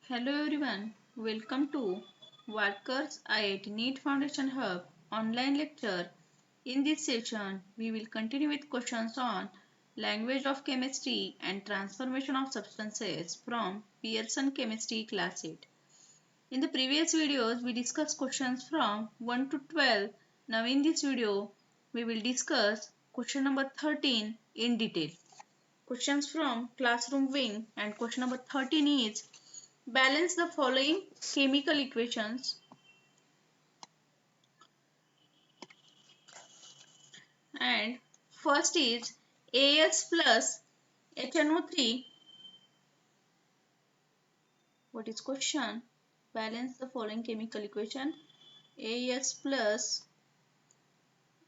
Hello everyone, welcome to Walker's IIT NEET Foundation Hub online lecture. In this session, we will continue with questions on language of chemistry and transformation of substances from Pearson Chemistry Class 8. In the previous videos, we discussed questions from 1 to 12. Now in this video, we will discuss question number 13 in detail. Questions from classroom wing, and question number 13 is balance the following chemical equations. And first is AS plus HNO3. What is question? Balance the following chemical equation. AS plus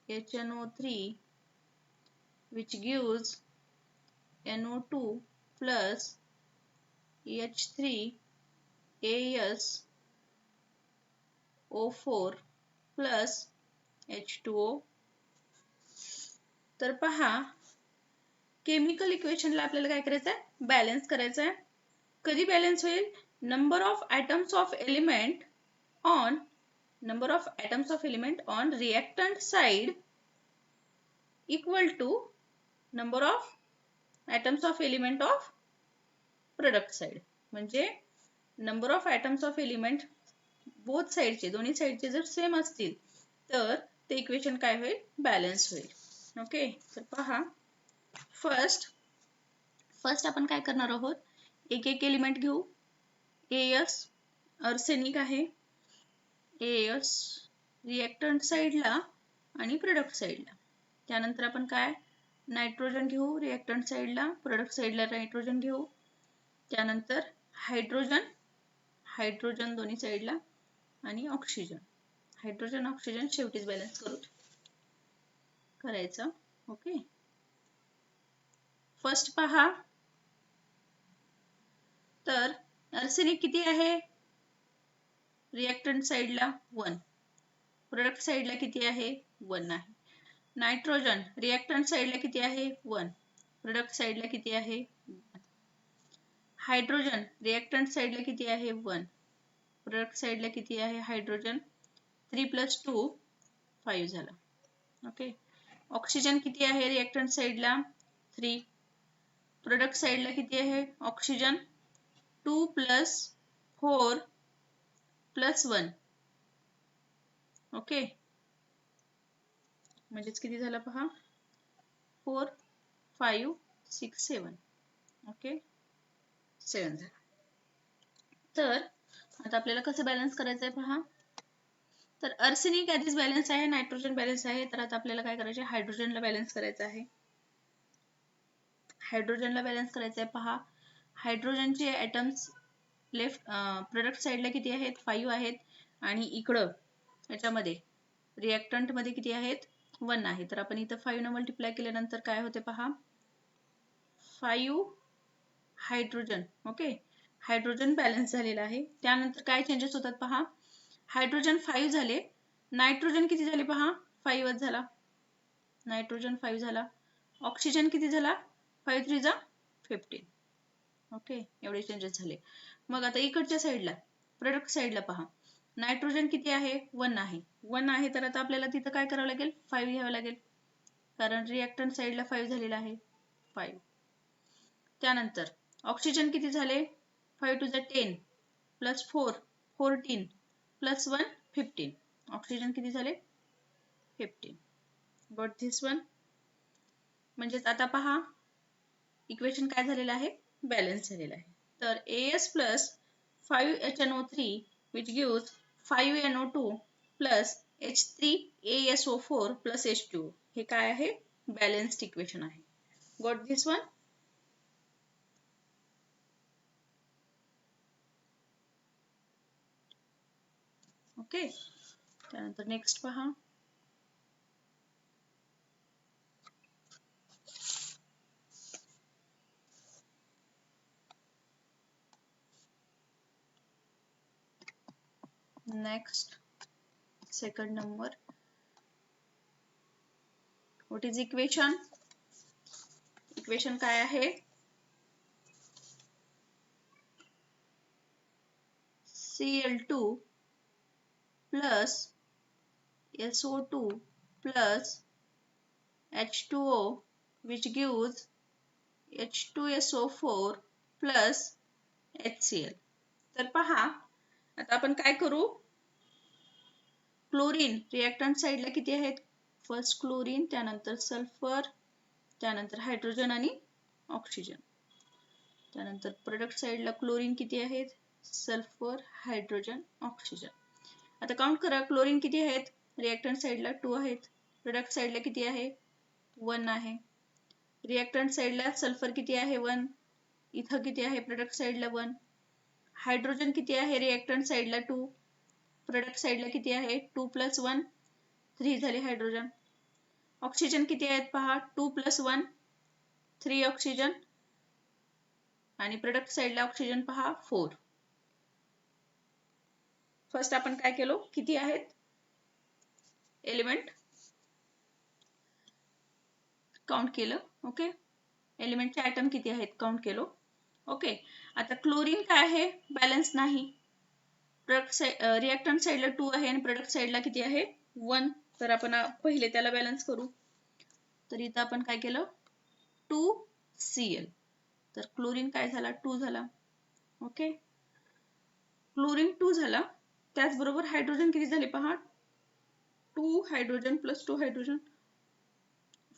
HNO3 which gives NO2 plus H3AsO4 plus H2O. तर पहा, chemical इक्वेशनला आपल्याला काय करायचं आहे? Balance करायचं आहे. कधी balance होईल? Number of atoms of element on reactant side equal to number of atoms of element of product side. म्हणजे number of atoms of element both साइडचे, दोन्ही साइडचे जर सेम असतील तर ते इक्वेशन काय होईल? बॅलन्स होईल. ओके, तर पहा, फर्स्ट आपण काय करणार आहोत? एक एक एलिमेंट घेऊ. AS आर्सेनिक आहे. AS रिएक्टंट साइडला आणि प्रोडक्ट साइडला. त्यानंतर आपण काय? नायट्रोजन घेऊ रिएक्टंट साइडला, प्रोडक्ट साइडला नायट्रोजन घेऊ. त्यानंतर हायड्रोजन दोन्ही साइडला आणि ऑक्सिजन. हायड्रोजन ऑक्सिजन शेवटीच बॅलन्स करायचं. ओके, फर्स्ट पहा, तर आर्सेनिक किती आहे? रिएक्टंट साइडला 1, प्रोडक्ट साइडला किती आहे? 1 आहे. नायट्रोजन रिएक्टंट साइडला किती आहे? 1, प्रोडक्ट साइडला किती आहे? 1. हायड्रोजन रिएक्टंट साइडला किती आहे? 1, प्रोडक्ट साइडला किती आहे? हायड्रोजन 3 + 2 5 झाला. ओके, ऑक्सिजन किती आहे रिएक्टंट साइडला? 3, प्रोडक्ट साइडला किती आहे? ऑक्सिजन 2 + 4 + 1. ओके, म्हणजेच किती झाला पहा? 4 5 6 7. ओके, 7 झाला. तर आता आपल्याला कसं बॅलन्स करायचं आहे पहा. तर आर्सेनिक आधीच बॅलन्स आहे, नायट्रोजन बॅलन्स आहे. तर आता आपल्याला काय करायचं आहे? हायड्रोजनला बॅलन्स करायचं आहे. हायड्रोजनला बॅलन्स करायचं आहे. पहा, हायड्रोजनचे ॲटम्स लेफ्ट प्रोडक्ट साइडला किती आहेत? 5 आहेत. आणि इकडं याच्यामध्ये रिएक्टंट मध्ये किती आहेत? 1 आहे. तर आपण इथं 5 न मल्टिप्लाय केल्यानंतर काय होते पहा? 5 हायड्रोजन. ओके, हायड्रोजन बॅलन्स झालेला आहे. त्यानंतर काय चेंजेस होतात पहा? हायड्रोजन 5 झाले, नायट्रोजन किती झाले पहा? 5च झाला. नायट्रोजन 5 झाला. ऑक्सिजन किती झाला? 5 3 जा 15. ओके, एवढे चेंजेस झाले. मग आता इकडच्या साइडला प्रोडक्ट साइडला पहा, नायट्रोजन किती आहे? 1 आहे. 1 आहे, तर आता आपल्याला तिथं काय करावं लागेल? 5 घ्यावं लागेल, कारण रिएक्टंट साइडला 5 झालेला आहे. 5. त्यानंतर ऑक्सिजन किती झाले? 5 2 जा 10 + 4 14 + 1 15. ऑक्सिजन किती झाले? 15. Got this one? म्हणजेच आता पहा, इक्वेशन काय झालेलं आहे? बॅलन्स झालेलं आहे. तर AS plus 5HNO3 which gives 5NO2 plus H3AsO4 plus H2O. हे काय आहे? बॅलन्स्ड इक्वेशन आहे. Got this one? ओके, त्यानंतर नेक्स्ट पहा. Next, second number. What is equation? Equation काय आहे? Cl2 plus SO2 plus H2O which gives H2SO4 plus HCl. तर पहा आता आपण काय करू, क्लोरीन रिएक्टंट साइडला किती आहेत, फर्स्ट क्लोरीन, त्यानंतर सल्फर, त्यानंतर हायड्रोजन आणि ऑक्सिजन. त्यानंतर प्रोडक्ट साइडला क्लोरीन किती आहेत, सल्फर, हायड्रोजन, ऑक्सिजन. आता काउंट करा, क्लोरीन किती आहेत, रिएक्टंट साइडला 2 आहेत, प्रोडक्ट साइडला किती आहे 1 आहे. रिएक्टंट साइडला सल्फर किती आहे 1, इथं किती आहे प्रोडक्ट साइडला 1. हायड्रोजन किती आहे रिएक्टंट साइडला 2, प्रोडक्ट साइडला किती आहे 2 + 1 3 झाले हायड्रोजन. ऑक्सिजन किती आहेत पहा, 2 + 1 3 ऑक्सिजन, आणि प्रोडक्ट साइडला ऑक्सिजन पहा 4. फर्स्ट आपण काय केलो, किती आहेत एलिमेंट काउंट केलं. ओके, एलिमेंटचे आयटम किती आहेत काउंट केलो. ओके, आता क्लोरीन काय आहे, बॅलन्स नाही. रिएक्टंट साइडला 2 आहे आणि प्रोडक्ट साइडला किती आहे 1. तर आपण पहिले त्याला बॅलन्स करू. तर इथं आपण काय केलं 2Cl. तर क्लोरीन काय झाला 2 झाला. ओके, क्लोरीन 2 झाला. त्याचबरोबर हायड्रोजन किती झाले पहा, 2 हायड्रोजन प्लस 2 हायड्रोजन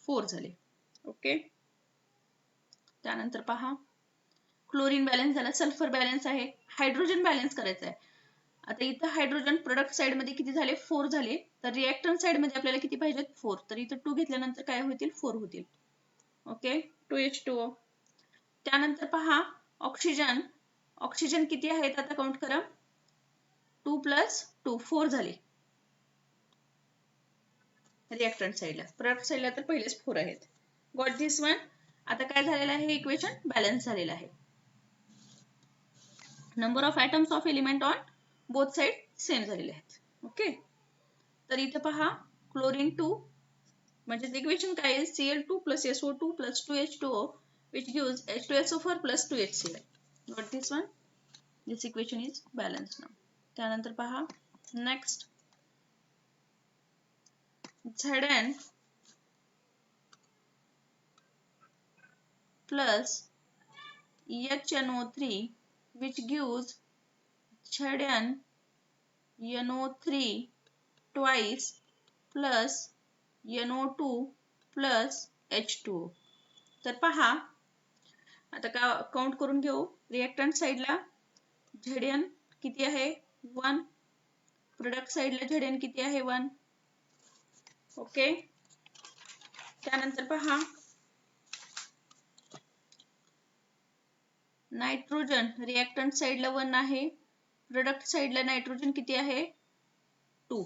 4 झाले. ओके, त्यानंतर पहा क्लोरीन बॅलन्स झाला, सल्फर बॅलन्स आहे, हायड्रोजन बॅलन्स करायचं आहे. आता इथं हायड्रोजन प्रोडक्ट साइड मध्ये किती झाले 4 झाले, तर रिएक्टंट साइड मध्ये आपल्याला किती पाहिजेत 4. तर इथं 2 घेतल्यानंतर काय होतील 4 होतील. Okay, 2H2O. त्यानंतर पहा ऑक्सिजन, ऑक्सिजन किती आहेत आता काउंट करा, 2 + 2 4 झाले रिएक्टंट साइडला. प्रोडक्ट साइडला तर पहिलेच 4 आहेत. Got this one. आता काय झालेलं आहे, इक्वेशन बॅलन्स झालेलं आहे. Number of atoms of element on both side same झालेले आहेत. ओके, तर इथं पहा क्लोरीन 2 म्हणजे इक्वेशन काय आहे, Cl2 + SO2 + 2H2O which gives H2SO4 + 2HCl. Got this one? This equation is balanced now. त्यानंतर पहा next Zn plus HNO3 which gives ZnNO3 twice plus NO2 plus H2O. तर पहा आता काउंट करून घेऊ. रिएक्टंट साइडला Zn किती आहे 1, प्रोडक्ट साइडला Zn किती आहे 1. ओके, त्यानंतर पहा नायट्रोजन रिएक्टंट साइडला 1 आहे, प्रोडक्ट साइडला नायट्रोजन किती आहे 2,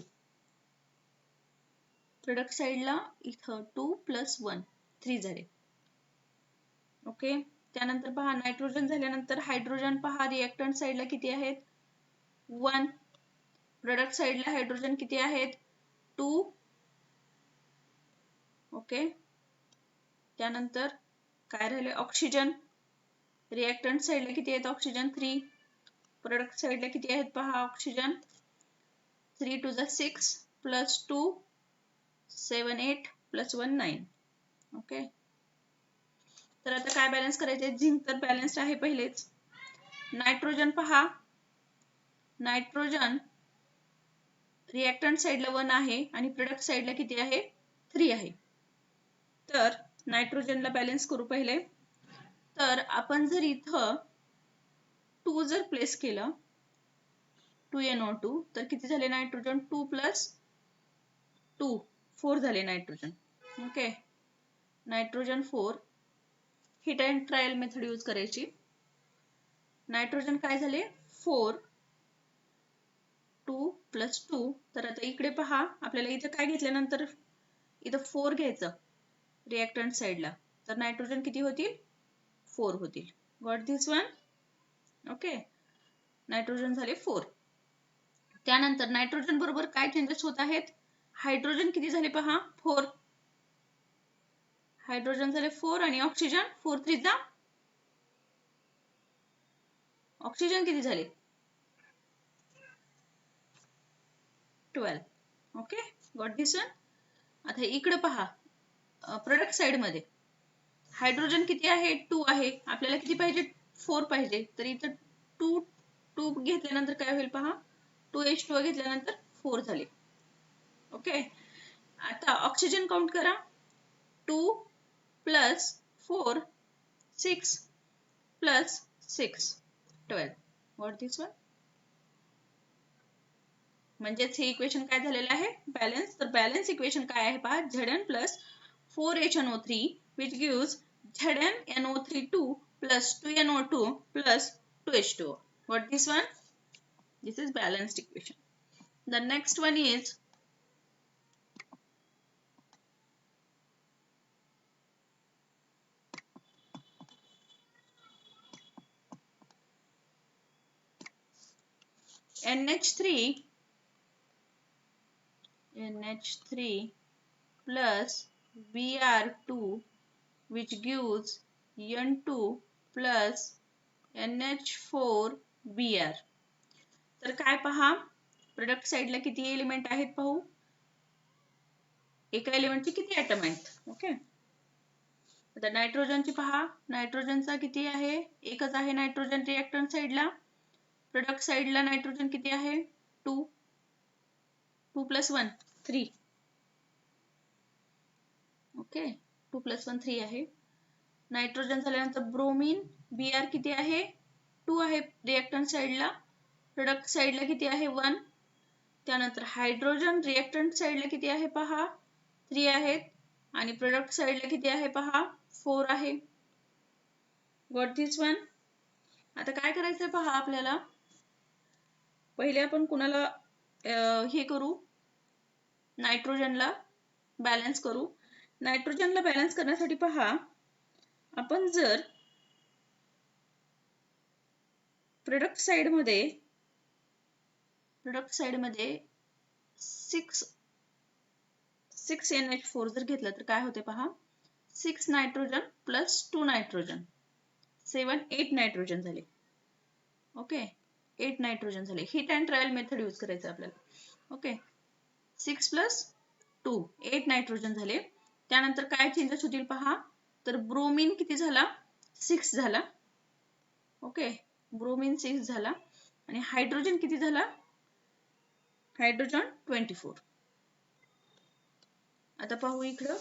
प्रोडक्ट साइडला इथं 2 + 1 3 झाले. ओके, त्यानंतर पहा नायट्रोजन झाल्यानंतर हायड्रोजन पहा रिएक्टंट साइडला किती आहेत 1, प्रोडक्ट साइडला हायड्रोजन किती आहेत 2. ओके, त्यानंतर काय राहिले ऑक्सिजन, रिएक्टंट साइडला किती आहेत ऑक्सिजन 3, प्रोडक्ट साइडला किती आहेत पहा ऑक्सिजन 3 × 6 + 2 7 8 + 1 9. ओके, तर आता काय बॅलन्स करायचे, झिंक तर बॅलन्स्ड आहे पहिलेच. नायट्रोजन पहा, नायट्रोजन रिएक्टंट साइडला 1 आहे आणि प्रोडक्ट साइडला किती आहे 3 आहे. तर नायट्रोजनला बॅलन्स करू पहिले. तर आपण जर इथं 2 जर प्लेस केलं 2NO2 तर किती झाले नायट्रोजन 2 + 2 4 झाले nitrogen. Okay, nitrogen 4. Hit and trial method use करायची. नायट्रोजन काय झाले 4 2 + 2. तर आता इकडे पहा आपल्याला इथं काय घेतल्यानंतर इथं 4 घ्यायचं रिएक्टंट साइडला, तर नायट्रोजन किती होतील 4 होतील. Got this one. Okay, nitrogen झाले 4. त्यानंतर नायट्रोजन बरोबर काय चेंजेस होत आहेत, हायड्रोजन किती झाले पहा 4, हायड्रोजन झाले 4 आणि ऑक्सिजन 4 3 जा, ऑक्सिजन किती झाले 12. Okay, got this one. आता इकडे पहा, प्रोडक्ट साइड मध्ये हायड्रोजन किती आहे? 2 आहे. आपल्याला किती पाहिजे? 4 पाहिजे. तर इथं 2 घेतल्यानंतर काय होईल पहा, 2H2 घेतल्यानंतर 4 झाले. ओके, आता ऑक्सिजन काउंट करा. 2 plus 4 6 plus 6 12. What this one? म्हणजेच हे इक्वेशन काय झालेलं आहे? बॅलन्स. तर बॅलन्स इक्वेशन काय आहे पहा, Zn plus 4HNO3 which gives ZnNO32 plus 2NO2 plus 2H2O. What this one? This is balanced equation. The next one is NH3 plus Br2 which gives N2 plus NH4Br. तर काय पहा, product साइडला किती element आहेत पाहू. एका एलिमेंटचे किती ऍटम आहेत? ओके, आता नायट्रोजनची पहा, नायट्रोजनचा किती आहे? एकच आहे नायट्रोजन रिएक्टंट साइडला. प्रोडक्ट साइडला नायट्रोजन किती आहे? 2. 2 plus 1 3. ओके, 2 plus 1 3 आहे. नायट्रोजन झाल्यानंतर ब्रोमीन Br किती आहे? 2 आहे रिएक्टंट साइडला. प्रोडक्ट साइडला किती आहे? 1. त्यानंतर हायड्रोजन रिएक्टंट साइडला किती आहे पहा? 3 आहेत. आणि प्रोडक्ट साइडला किती आहे पहा? 4 आहे. Got this one? आता काय करायचंय पहा आपल्याला. पहिले आपण कुणाला हे करू, नायट्रोजनला बॅलन्स करू. नायट्रोजनला बॅलन्स करण्यासाठी पहा, आपण जर प्रोडक्ट साइड मध्ये 6 NH4 जर घेतलं तर काय होते पहा, 6 नायट्रोजन प्लस 2 नायट्रोजन 7 8 नायट्रोजन झाले. ओके, 8 नायट्रोजन झाले. Hit and trial method use करायचं आपल्याला. ओके, 6 प्लस 2 8 नायट्रोजन झाले. त्यानंतर काय चेंजेस होतील पहा, तर ब्रोमीन किती झाला? 6 झाला. ओके, ब्रोमीन 6 झाला. आणि हायड्रोजन किती झाला? हायड्रोजन 24. आता पाहू इकडं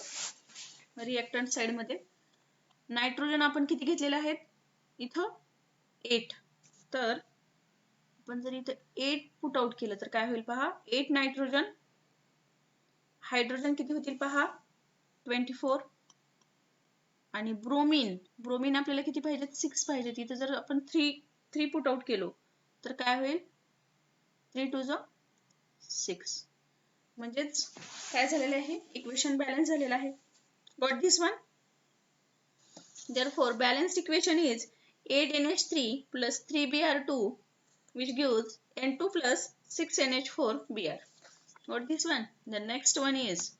रिएक्टंट साइड मध्ये नायट्रोजन आपण किती घेतलेले आहेत? इथं 8. तर आपण जर इथं 8 पुट आउट केलं तर काय होईल पहा, 8 नायट्रोजन. हायड्रोजन किती होतील पहा? 24. आणि ब्रोमीन आपल्याला किती पाहिजे? 6 पाहिजे. तिथं जर आपण 3 पुट आउट केलो तर काय होईल? 3 2 6. म्हणजेच काय झालेलं आहे? इक्वेशन बॅलन्स झालेलं आहे. Got this one? Therefore, balanced equation is 8NH3 plus 3Br2 which gives N2 plus 6NH4Br. Got this one? The next one is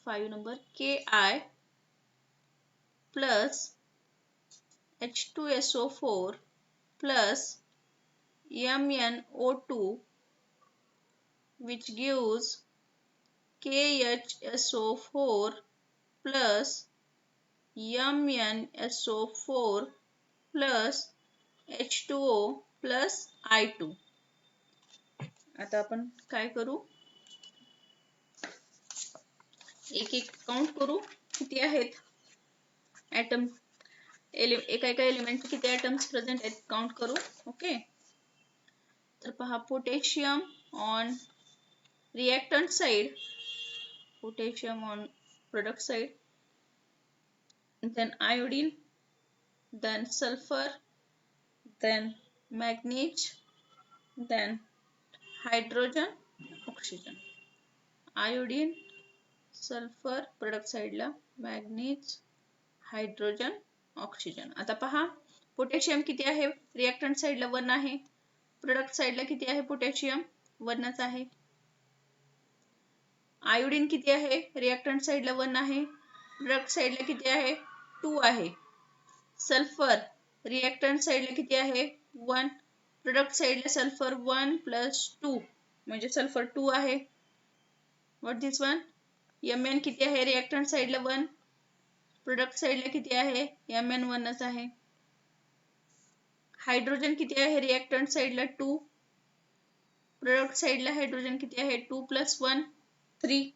number Ki plus H2SO4 plus MnO2 which gives KHSO4 plus MnSO4 plus H2O plus I2. आता आपण काय करू, एक एक count करू किती आहेत atom. एका एलिमेंट किती ऍटम्स प्रेझेंट आहेत काउंट करू. ओके, तर पहा, potassium on reactant side, potassium on product side, then iodine, then sulfur, then manganese, then hydrogen, oxygen. Iodine, sulfur product side ला, manganese, hydrogen, oxygen. आता पहा, पोटॅशियम किती आहे? रिएक्टंट साइडला 1 आहे. प्रोडक्ट साइडला किती आहे? पोटॅशियम 1च आहे. आयोडीन किती आहे? रिएक्टंट साइडला 1 आहे. प्रोडक्ट साइडला किती आहे? 2 आहे. सल्फर रिएक्टंट साईडला किती आहे 1, प्रोडक्ट साईडला सल्फर 1 + 2 म्हणजे सल्फर 2 आहे. व्हॉट दिस वन Mn किती आहे रिएक्टंट साईडला 1, प्रोडक्ट साईडला किती आहे Mn 1च आहे. हायड्रोजन किती आहे रिएक्टंट साईडला 2, प्रोडक्ट साईडला हायड्रोजन किती आहे 2 + 1 3.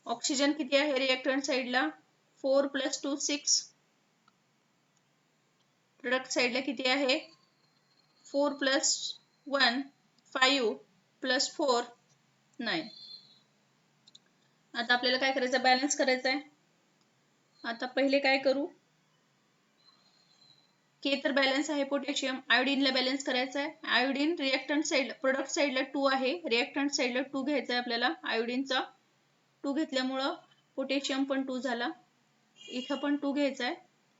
ऑक्सिजन किती आहे रिएक्टंट साईडला 4 + 2 6, प्रोडक्ट साईडला किती आहे 4 + 1 5 + 4 9. आता आपल्याला काय करायचं बॅलन्स करायचं आहे. आता पहिले काय करू के तर बॅलन्स आहे पोटॅशियम, आयोडीनला बॅलन्स करायचं आहे. आयोडीन रिएक्टंट साईड प्रोडक्ट साईडला 2 आहे, रिएक्टंट साईडला 2 घ्यायचा आहे आपल्याला. आयोडीनचा 2 घेतल्यामुळं पोटॅशियम पण 2 झाला. इथं पण 2 घ्यायचा आहे,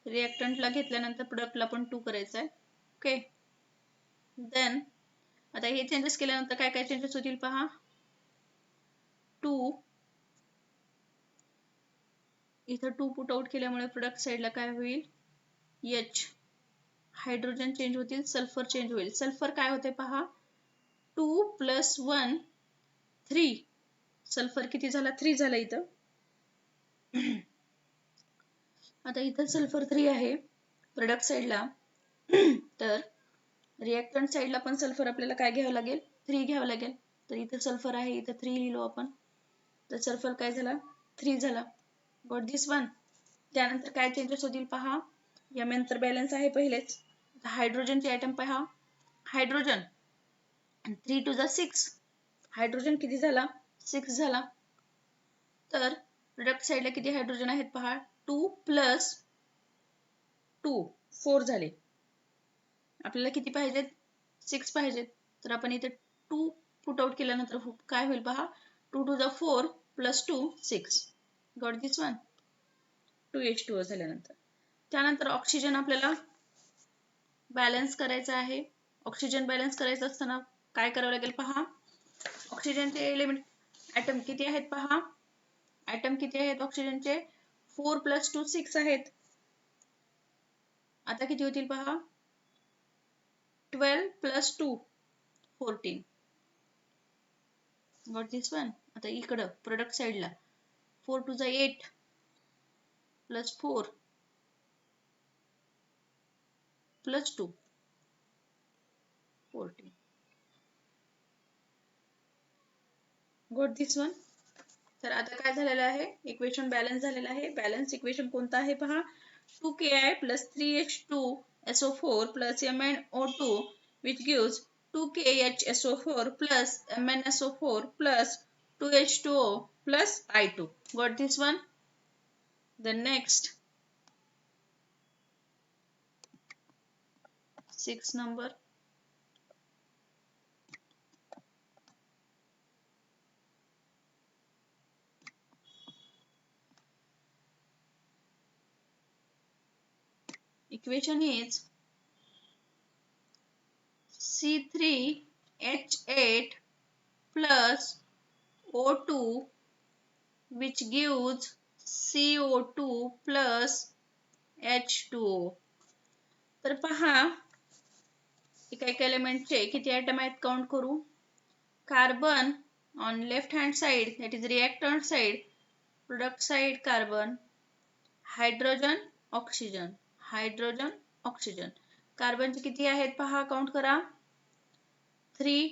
रिएक्टंटला घेतल्यानंतर प्रोडक्टला पण 2 करायचं आहे. ओके, देन आता हे चेंजेस केल्यानंतर काय काय चेंजेस होतील पहा. 2 इथं 2 पुट आउट केल्यामुळे प्रोडक्ट साईडला काय होईल H, हायड्रोजन चेंज होतील, सल्फर चेंज होईल. सल्फर काय होते पहा 2 + 1 3, सल्फर किती झाला 3 झाला इथं. आता इथं सल्फर 3 आहे प्रोडक्ट साईडला, तर रिएक्टंट साईडला पण सल्फर आपल्याला काय घ्यावं लागेल 3 घ्यावं लागेल. तर इथं सल्फर आहे, इथं 3 लिहिलो आपण, तर सल्फर काय झाला 3 झाला. Got this one. त्यानंतर काय चेंजेस होतील पहा. Mn तर बॅलन्स आहे पहिलेच. हायड्रोजनचे आयटम पहा. हायड्रोजन 3 × 6, हायड्रोजन किती झाला 6 झाला. तर प्रोडक्ट साईडला किती हायड्रोजन आहेत पहा 2 + 2 4 झाले. आपल्याला किती पाहिजेत 6 पाहिजेत, तर आपण इथे 2 पुट आउट केल्यानंतर काय होईल पहा 2 × 4 + 2 6. गॉट दिस वन 2H2O झाल्यानंतर. त्यानंतर ऑक्सिजन आपल्याला बॅलन्स करायचं आहे. ऑक्सिजन बॅलन्स करायचं असताना काय करावं लागेल पहा. ऑक्सिजनचे एलिमेंट ॲटम किती आहेत पहा. ॲटम किती आहेत ऑक्सिजनचे 4 + 2 6 आहेत. आता किती होतील पहा 12 + 2 14. Got this one. आता इकडं प्रोडक्ट साईडला 4 × 8 + 4 + 2 14. Got this one. तर आता काय झालेलं आहे इक्वेशन बॅलन्स झालेलं आहे. बॅलन्स इक्वेशन कोणतं आहे पहा 2Ki + 3H2SO4 + MnO2 which gives 2KHSO4 + MnSO4 + 2H2O + I2. Got this one? The next 6 number. Equation is C3H8 plus O2 which gives CO2 plus H2O. तर पहा एका एलिमेंटचे किती ॲटम आहेत काउंट करू. Carbon on left hand side, that is reactant side, product side carbon, hydrogen oxygen, hydrogen oxygen. कार्बनचे किती आहेत पहा काउंट करा 3,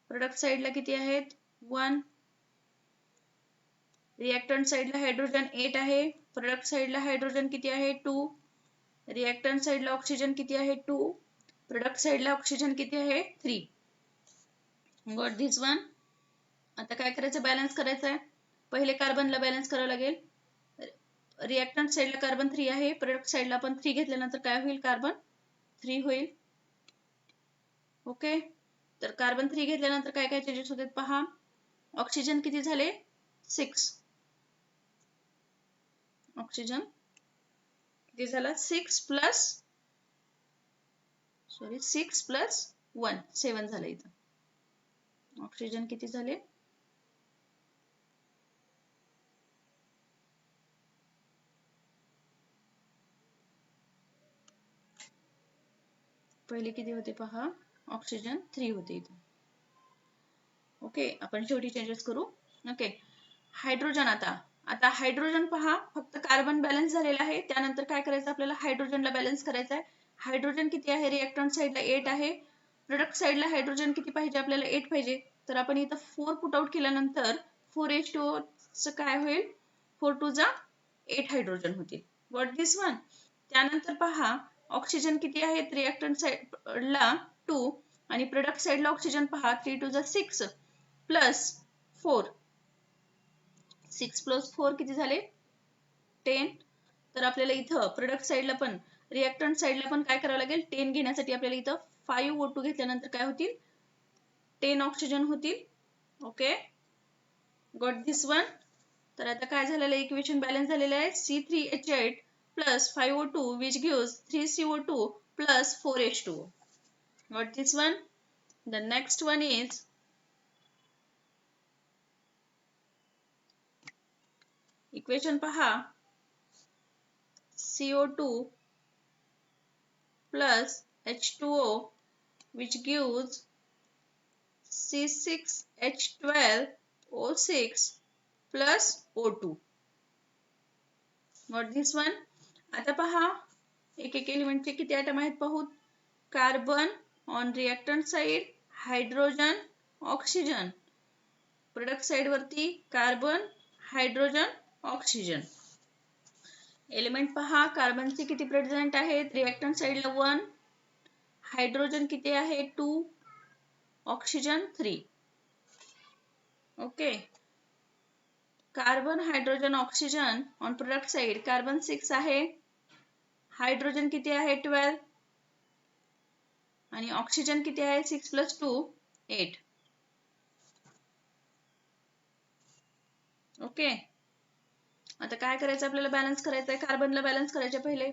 प्रोडक्ट साईडला किती आहेत 1, रिएक्टंट साईडला हायड्रोजन 8 आहे, प्रोडक्ट साईडला हायड्रोजन किती आहे 2, रिएक्टंट साईडला ऑक्सिजन किती आहे 2, प्रोडक्ट साईडला ऑक्सिजन किती आहे 3. Got this one. आता काय करायचं बॅलन्स करायचं आहे. पहिले कार्बनला बॅलन्स करावं लागेल. रिएक्टंट साईडला कार्बन 3 आहे, प्रोडक्ट साईडला आपण 3 घेतल्यानंतर काय होईल कार्बन 3 होईल. ओके, तर कार्बन 3 घेतल्यानंतर काय काय चेंजेस होतात पहा. ऑक्सिजन किती झाले 6, ऑक्सिजन किती झाला 6 + 1 7 झालं इथं. ऑक्सिजन किती झाले पहिले किती होते पहा, ऑक्सिजन 3 होते इथे. ओके, आपण शेवटी चेंजेस करू. ओके, हायड्रोजन आता हायड्रोजन पहा, फक्त कार्बन बॅलन्स झालेला आहे. त्यानंतर काय करायचं आपल्याला, हायड्रोजनला बॅलन्स करायचं आहे. हायड्रोजन किती आहे, रिएक्टंट साईडला 8 आहे. प्रोडक्ट साईडला हायड्रोजन किती पाहिजे आपल्याला, 8 पाहिजे. तर आपण इथं 4 पुट आउट केल्यानंतर 4H2O चं काय होईल, 4 2 जा 8 हायड्रोजन होतील. What this one. त्यानंतर पहा, ऑक्सिजन किती आहेत, रिएक्टंट साईडला 2 आणि प्रोडक्ट साईडला ऑक्सिजन पहा, 3 2 जा 6 प्लस 4, 6 प्लस 4 किती झाले, 10. तर आपल्याला इथं प्रोडक्ट साईडला पण रिएक्टंट साईडला पण काय करावं लागेल, 10 घेण्यासाठी आपल्याला इथं 5O2 घेतल्यानंतर काय होतील, 10 ऑक्सिजन होतील. Okay, got this one. तर आता काय झालेलं आहे, इक्वेशन बॅलन्स झालेलं आहे. C3H8 plus 5O2 which gives 3CO2 plus 4H2O. Got this one? The next one is equation पहा, CO2 plus H2O which gives C6H12O6 plus O2. Got this one? आता पहा, एक एलिमेंटचे किती ॲटम आहेत पाहू. Carbon on reactant side, hydrogen, oxygen. Product side वरती carbon, hydrogen, oxygen. Element पहा, कार्बनचे किती प्रेझेंट आहेत, रिएक्टंट साइडला 1, हायड्रोजन किती आहे 2, oxygen 3. Okay, carbon, hydrogen, oxygen on product side. Carbon 6 आहे, हायड्रोजन किती आहे 12 आणि ऑक्सिजन किती आहे 6 + 2 8. ओके, आता काय करायचं आपल्याला, बॅलन्स करायचं आहे. कार्बनला बॅलन्स करायचे पहिले.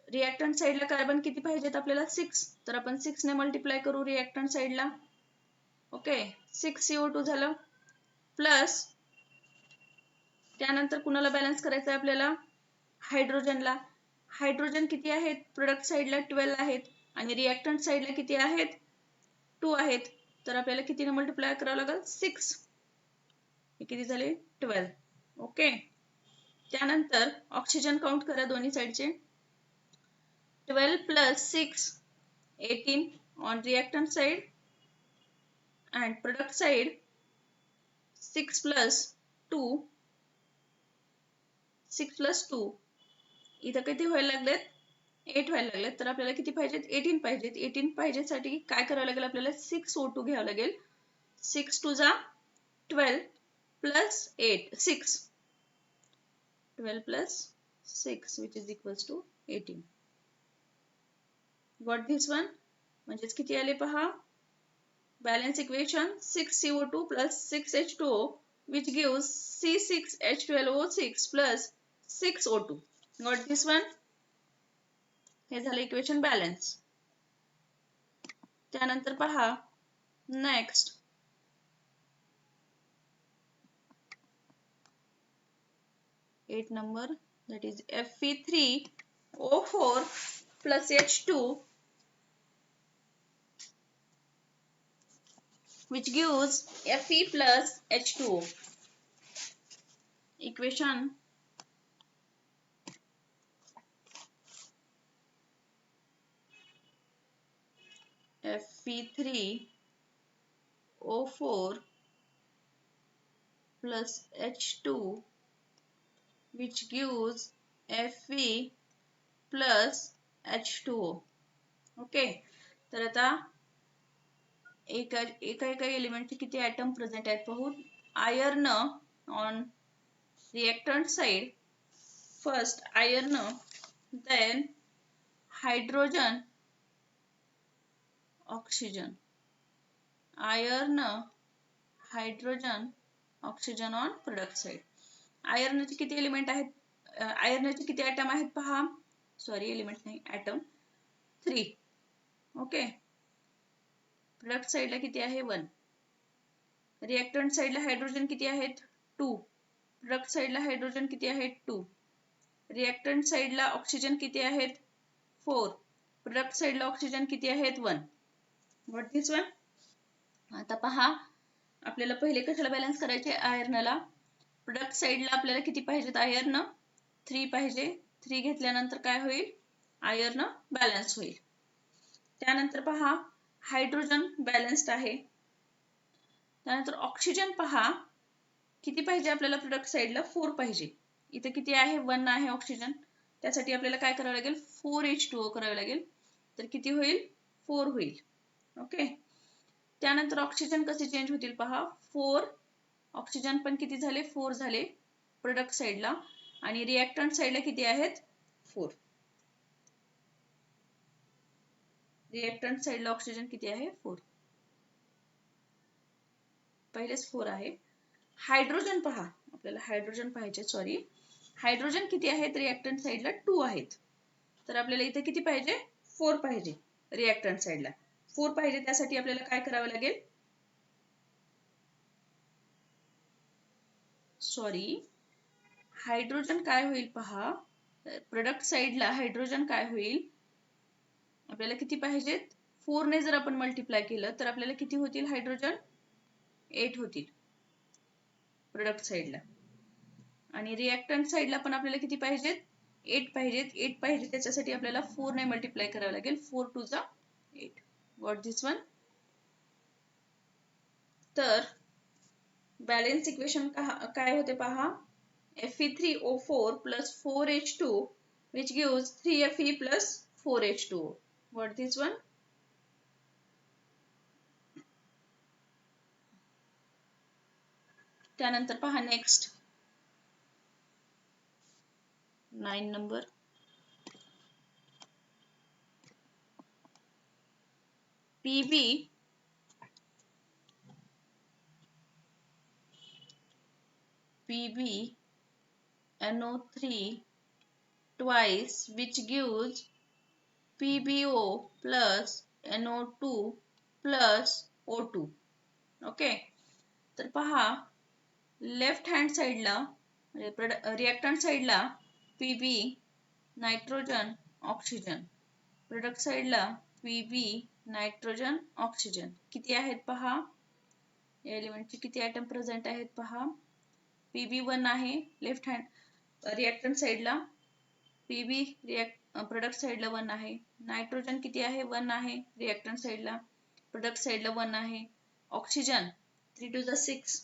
रिएक्टंट साइडला कार्बन किती पाहिजेत आपल्याला 6, तर आपण 6 ने मल्टिप्लाय करू रिएक्टंट साइडला. ओके, 6CO2 झालं प्लस त्यानंतर कुणाला बॅलन्स करायचं आहे आपल्याला, हायड्रोजनला. हायड्रोजन किती आहेत, प्रोडक्ट साइडला 12 आहेत आणि रिएक्टंट साइडला किती आहेत 2 आहेत. तर आपल्याला कितीने मल्टिप्लाय करावं लागेल 6. हे किती झाले 12. ओके, त्यानंतर ऑक्सिजन काउंट करा दोन्ही साइडचे. 12 + 6 18 on reactant side and product side 6 + 2 इथं किती व्हायला लागलेत, 8 व्हायला लागलेत. तर आपल्याला किती पाहिजेत, 18 पाहिजेत. 18 पाहिजेसाठी काय करावं लागेल आपल्याला, 6O2 घ्यावं लागेल. 6 2 जा 12 plus 8 6, 12 plus 6 which is equals to 18. Got this one? म्हणजेच किती आले पहा, balance equation 6CO2 plus 6H2O which gives C6H12O6 plus 6O2. Got this one? हे झालं इक्वेशन बॅलन्स. त्यानंतर पहा next, eight number, that is Fe3O4 plus H2 which gives Fe plus H2O. Equation Fe3O4 plus H2 which gives Fe plus H2O. Okay, तर आता एका एलिमेंटचे किती atom present आहेत पाहू. Iron on reactant side, first iron, then hydrogen, oxygen. Iron, hydrogen, oxygen on product side. आयर्नचे किती element आहेत, आयर्नचे किती ॲटम आहेत पहा, सॉरी एलिमेंट नाही ॲटम, 3. ओके, प्रोडक्ट साइडला किती आहे 1. रिएक्टंट साइडला हायड्रोजन किती आहेत 2. प्रोडक्ट साइडला हायड्रोजन किती आहेत 2. रिएक्टंट साइडला ऑक्सिजन किती आहेत 4. प्रोडक्ट साइडला ऑक्सिजन किती आहेत 1. What this one. आता पहा आपल्याला पहिले कशाला बॅलन्स करायचे आयर्नला. प्रोडक्ट साइडला आपल्याला किती पाहिजेत आयर्न 3 पाहिजे. 3 घेतल्यानंतर काय होईल आयर्न बॅलन्स होईल. त्यानंतर पहा हायड्रोजन बॅलन्स्ड आहे. त्यानंतर ऑक्सिजन पहा किती पाहिजे आपल्याला प्रोडक्ट साइडला 4 पाहिजे. इथे किती आहे 1 आहे ऑक्सिजन. त्यासाठी आपल्याला काय करावं लागेल 4H2O करावे लागेल. तर किती होईल 4 होईल. ओके. त्यानंतर ऑक्सिजन कसे चेंज होतील पहा 4 ऑक्सिजन पण किती झाले 4 झाले प्रोडक्ट साइडला आणि रिएक्टंट साइडला किती आहेत 4. रिएक्टंट साइडला ऑक्सिजन किती आहे 4. पहिलेच 4 आहे. हायड्रोजन पहा आपल्याला हायड्रोजन पाहिजे सॉरी हायड्रोजन किती आहेत रिएक्टंट साइडला 2 आहेत. तर आपल्याला इथे किती पाहिजे 4 पाहिजे. रिएक्टंट साइडला 4 पाहिजे. त्यासाठी आपल्याला काय करावं लागेल सॉरी हायड्रोजन काय होईल पहा प्रोडक्ट साइडला हायड्रोजन काय होईल आपल्याला किती पाहिजेत 4 ने जर आपण मल्टिप्लाय केलं तर आपल्याला किती होतील हायड्रोजन 8 होतील प्रोडक्ट साइडला. आणि रिएक्टंट साइडला पण आपल्याला किती पाहिजेत 8 पाहिजेत. 8 पाहिजे त्याच्यासाठी आपल्याला 4 ने मल्टिप्लाय करावं लागेल. 4 2 जा 8. What this one. तर बॅलन्स इक्वेशन काय होते पहा Fe3O4 plus 4H2 which gives 3Fe plus 4H2O. What this one? त्यानंतर पहा next 9 number. Pb NO3 twice which gives PbO plus NO2 plus O2. Okay. तर पहा लेफ्ट हँड साइडला म्हणजे रिएक्टंट साइडला Pb नायट्रोजन ऑक्सिजन प्रोडक्ट साइडला Pb nitrogen oxygen किती आहेत पहा एलिमेंटचे किती ॲटम प्रेझेंट आहेत पहा Pb1 आहे लेफ्ट हँड रिएक्टंट साइडला Pb प्रोडक्ट साइडला 1 आहे. नायट्रोजन किती आहे 1 आहे रिएक्टंट साइडला प्रोडक्ट साइडला 1 आहे. Oxygen 3 to the 6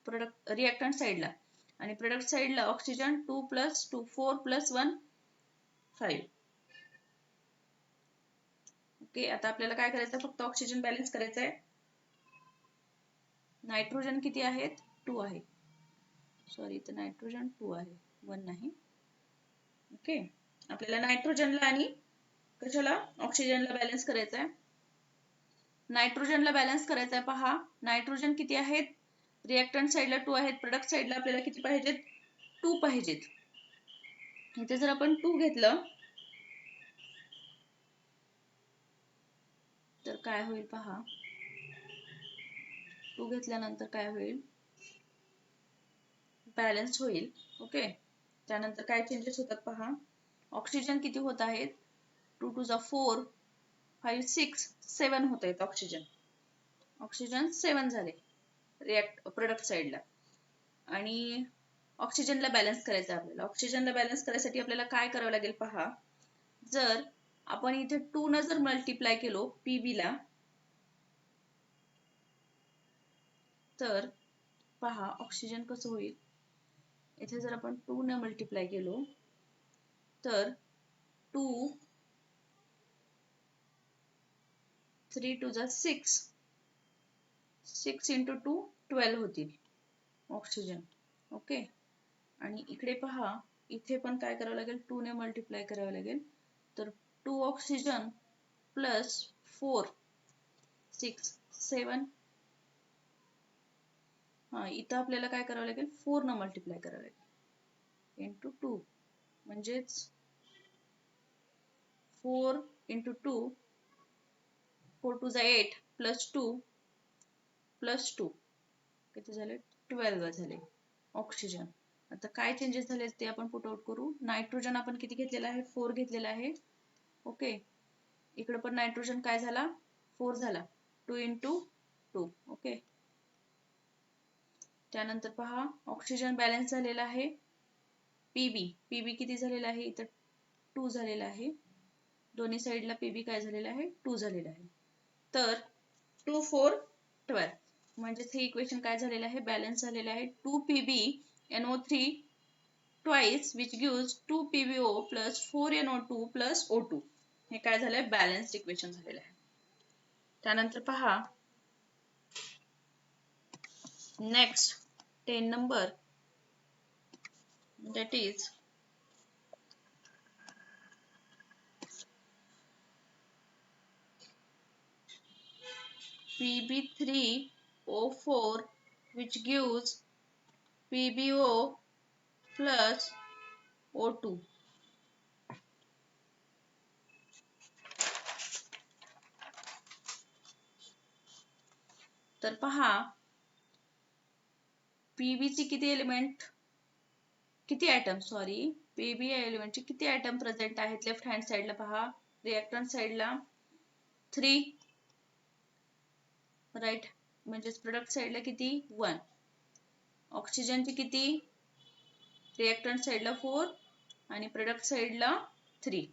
product reactant साइडला आणि प्रोडक्ट साइडला ऑक्सिजन 2 plus 2 4 plus 1 5. ओके. आता आपल्याला काय करायचं फक्त ऑक्सिजन बॅलन्स करायचं आहे. नायट्रोजन किती आहेत 2 आहे सॉरी तर नायट्रोजन 2 आहे 1 नाही. ओके. आपल्याला नायट्रोजनला आणि कशाला ऑक्सिजनला बॅलन्स करायचं आहे. नायट्रोजनला बॅलन्स करायचं आहे पहा नायट्रोजन किती आहेत रिएक्टंट साइडला 2 आहेत प्रोडक्ट साइडला आपल्याला किती पाहिजेत 2 पाहिजेत. इथे जर आपण 2 घेतलं तर काय होईल पहा 2 घेतल्यानंतर काय होईल बॅलन्स होईल. ओके. त्यानंतर काय चेंजेस होतात पहा ऑक्सिजन किती होत आहेत 2 to the 4 5 6 7 होत आहेत ऑक्सिजन 7 झाले प्रोडक्ट साइडला. आणि ऑक्सिजनला बॅलन्स करायचं आपल्याला. ऑक्सिजनला बॅलन्स करायसाठी आपल्याला काय करावं लागेल पहा जर आपण इथे 2 न जर मल्टिप्लाय केलो Pb ला तर पहा ऑक्सिजन कसं होईल इथे जर आपण 2 न मल्टिप्लाय केलो तर 2 3 to the 6 6 into 2 12 होतील ऑक्सिजन. ओके. आणि इकडे पहा इथे पण काय करावं लागेल 2 ने मल्टिप्लाय करावं लागेल तर 2 ऑक्सिजन प्लस 4 6 7 इथं आपल्याला काय करावं लागेल 4 न मल्टिप्लाय करावं लागेल इंटू 2 म्हणजेच 4 into 2 4 to the 8 plus 2 plus 2 किती झाले 12 झाले ऑक्सिजन. आता काय चेंजेस झाले ते आपण पुट आउट करू. नायट्रोजन आपण किती घेतलेला आहे 4 घेतलेला आहे. ओके, इकडे पण नायट्रोजन काय झाला 4 झाला, 2 into 2. ओके, त्यानंतर पहा ऑक्सिजन बॅलन्स झालेला आहे. पीबी किती झालेला आहे इथं 2 झालेला आहे. दोन्ही साईडला पीबी काय झालेला आहे 2 झालेला आहे. तर 2 4 12 म्हणजेच हे इक्वेशन काय झालेलं आहे बॅलन्स झालेलं आहे. 2 PbNO3 twice which gives 2 PbO plus 4 NO2 plus O2. हे काय झालंय बॅलन्स्ड इक्वेशन झालेलं आहे. त्यानंतर पहा next 10 number, that is Pb3O4 which gives PbO plus O2. तर पहा पीबी ची किती एलिमेंट किती ॲटम पीबी या एलिमेंटचे किती ॲटम प्रेझेंट आहेत लेफ्ट हँड साइडला पहा. रिएक्टंट साइडला 3, राईट म्हणजेच प्रोडक्ट साइडला किती 1. ऑक्सिजनची किती रिएक्टंट साइडला 4 आणि प्रोडक्ट साइडला 3.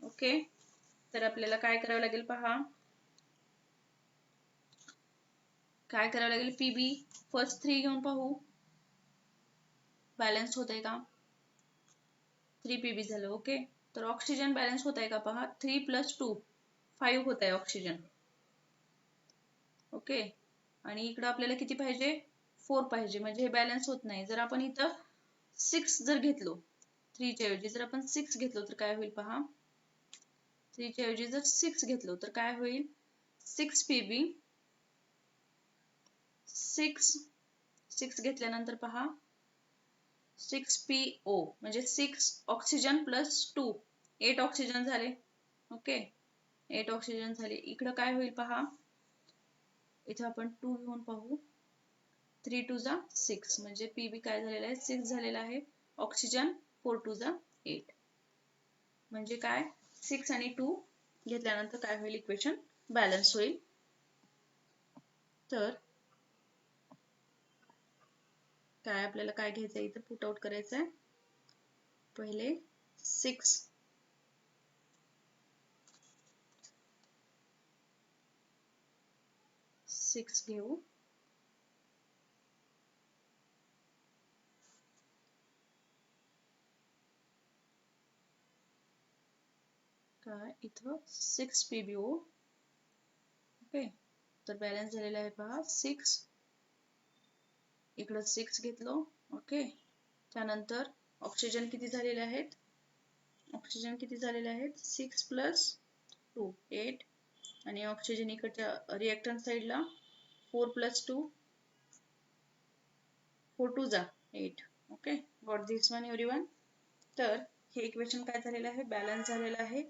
ओके, तर आपल्याला काय करावं लागेल पहा, काय करावं लागेल पीबी फर्स्ट 3 घेऊन पाहू बॅलन्स होत आहे का. 3 पीबी झालं. ओके, तर ऑक्सिजन बॅलन्स होत आहे का पहा. 3 + 2 5 होत आहे ऑक्सिजन. ओके, आणि इकडं आपल्याला किती पाहिजे 4 पाहिजे, म्हणजे हे बॅलन्स होत नाही. जर आपण इथं 6 जर घेतलो 3 च्या ऐवजी, जर आपण 6 घेतलो तर काय होईल पहा. 3 च्या ऐवजी जर 6 घेतलो तर काय होईल 6 पीबी 6 घेतल्यानंतर पहा 6PO म्हणजे 6 ऑक्सिजन प्लस 2 8 ऑक्सिजन झाले. ओके, 8 ऑक्सिजन झाले. इकडं काय होईल पहा, इथं आपण 2 घेऊन पाहू. 3 2 जा 6 म्हणजे पीबी काय झालेला आहे 6 झालेला आहे. ऑक्सिजन 4 2 जा 8 म्हणजे काय 6 आणि 2 घेतल्यानंतर काय होईल इक्वेशन बॅलन्स होईल. तर काय आपल्याला काय घ्यायचं इथं पुट आउट करायचं आहे. पहिले 6 घेऊ. काय इथं 6 PbO. ओके, तर बॅलन्स झालेला आहे पहा 6, इकडं 6 घेतलो. ओके, त्यानंतर ऑक्सिजन किती झालेले आहेत ऑक्सिजन किती झालेले आहेत 6 + 2 8 आणि ऑक्सिजन इकडच्या रिएक्टंट साइडला 4 + 2 4 2 जा 8. Okay, got this one everyone. तर हे इक्वेशन काय झालेलं आहे बॅलन्स झालेलं आहे.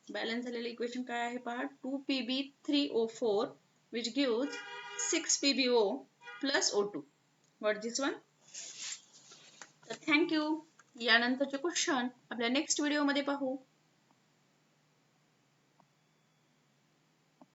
बॅलन्स झालेलं इक्वेशन काय आहे पहा 2 Pb3O4 which gives 6 PbO plus O2. Got this one. तर थँक्यू. यानंतरचे क्वेश्चन आपल्या नेक्स्ट व्हिडिओमध्ये पाहू.